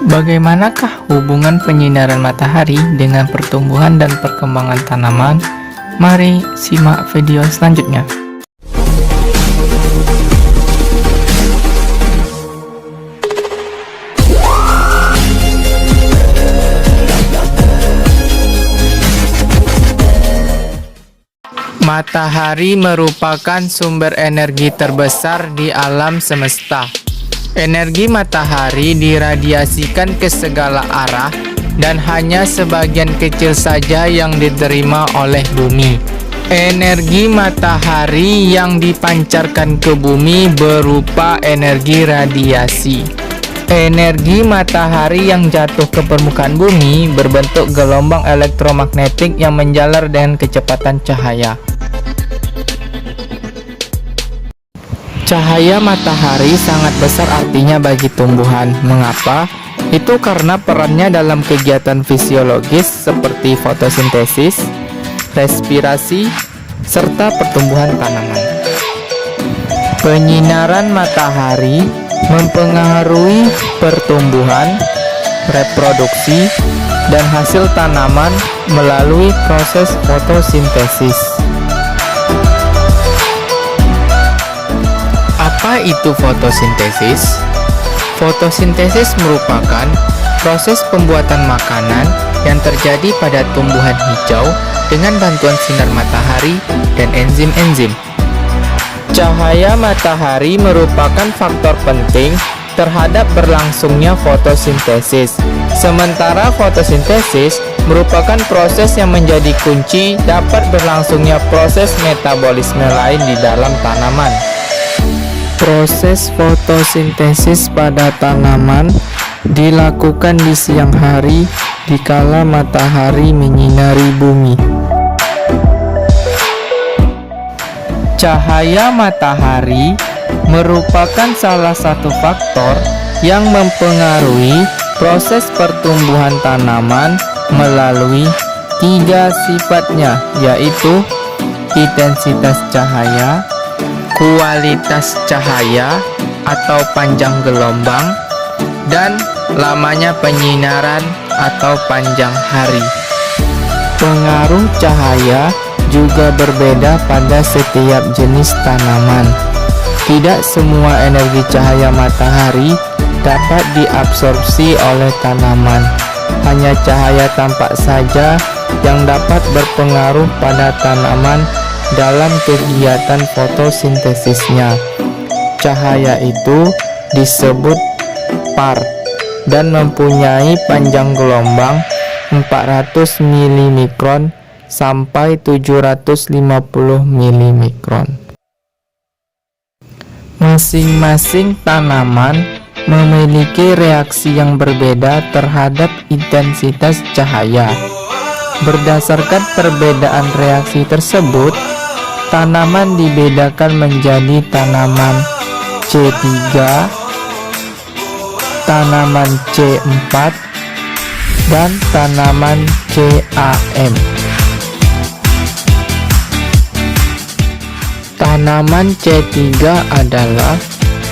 Bagaimanakah hubungan penyinaran matahari dengan pertumbuhan dan perkembangan tanaman? Mari simak video selanjutnya. Matahari merupakan sumber energi terbesar di alam semesta. Energi matahari diradiasikan ke segala arah dan hanya sebagian kecil saja yang diterima oleh bumi. Energi matahari yang dipancarkan ke bumi berupa energi radiasi. Energi matahari yang jatuh ke permukaan bumi berbentuk gelombang elektromagnetik yang menjalar dengan kecepatan cahaya. Cahaya matahari sangat besar artinya bagi tumbuhan. Mengapa? Itu karena perannya dalam kegiatan fisiologis seperti fotosintesis, respirasi, serta pertumbuhan tanaman. Penyinaran matahari mempengaruhi pertumbuhan, reproduksi, dan hasil tanaman melalui proses fotosintesis. Apa itu fotosintesis? Fotosintesis merupakan proses pembuatan makanan yang terjadi pada tumbuhan hijau dengan bantuan sinar matahari dan enzim-enzim. Cahaya matahari merupakan faktor penting terhadap berlangsungnya fotosintesis. Sementara fotosintesis merupakan proses yang menjadi kunci dapat berlangsungnya proses metabolisme lain di dalam tanaman. Proses fotosintesis pada tanaman dilakukan di siang hari dikala matahari menyinari bumi. Cahaya matahari merupakan salah satu faktor yang mempengaruhi proses pertumbuhan tanaman melalui tiga sifatnya, yaitu intensitas cahaya, kualitas cahaya atau panjang gelombang, dan lamanya penyinaran atau panjang hari. Pengaruh cahaya juga berbeda pada setiap jenis tanaman. Tidak semua energi cahaya matahari dapat diabsorpsi oleh tanaman. Hanya cahaya tampak saja yang dapat berpengaruh pada tanaman dalam kegiatan fotosintesisnya. Cahaya itu disebut PAR dan mempunyai panjang gelombang 400 mm sampai 750 mm. Masing-masing tanaman memiliki reaksi yang berbeda terhadap intensitas cahaya. Berdasarkan perbedaan reaksi tersebut, tanaman dibedakan menjadi tanaman C3, tanaman C4, dan tanaman CAM. Tanaman C3 adalah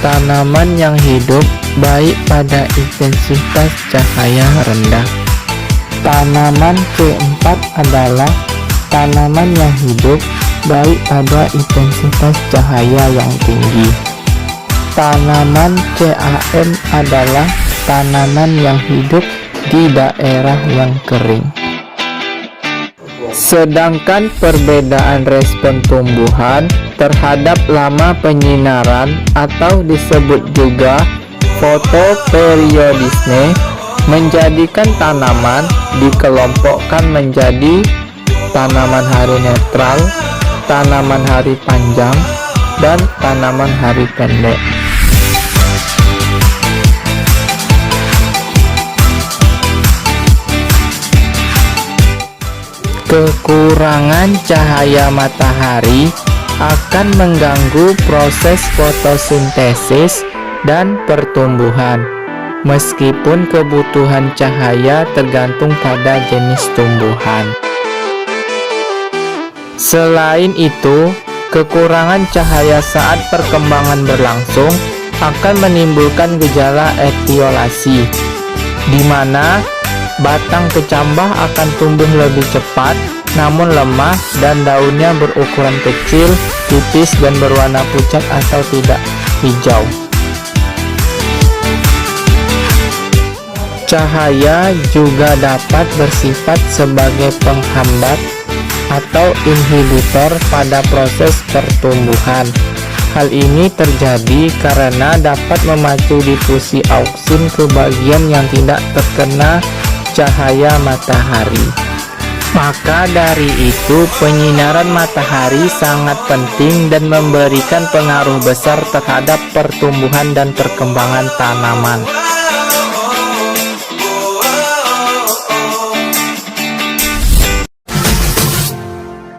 tanaman yang hidup baik pada intensitas cahaya rendah. Tanaman C4 adalah tanaman yang hidup baik pada intensitas cahaya yang tinggi. Tanaman CAM adalah tanaman yang hidup di daerah yang kering. Sedangkan perbedaan respon tumbuhan terhadap lama penyinaran atau disebut juga fotoperiodisme menjadikan tanaman dikelompokkan menjadi tanaman hari netral, tanaman hari panjang, dan tanaman hari pendek. Kekurangan cahaya matahari akan mengganggu proses fotosintesis dan pertumbuhan. Meskipun kebutuhan cahaya tergantung pada jenis tumbuhan. Selain itu, kekurangan cahaya saat perkembangan berlangsung akan menimbulkan gejala etiolasi. di mana batang kecambah akan tumbuh lebih cepat namun lemah dan daunnya berukuran kecil, tipis dan berwarna pucat atau tidak hijau. Cahaya juga dapat bersifat sebagai penghambat atau inhibitor pada proses pertumbuhan. Hal ini terjadi karena dapat memacu difusi auksin ke bagian yang tidak terkena cahaya matahari. Maka dari itu, penyinaran matahari sangat penting dan memberikan pengaruh besar terhadap pertumbuhan dan perkembangan tanaman.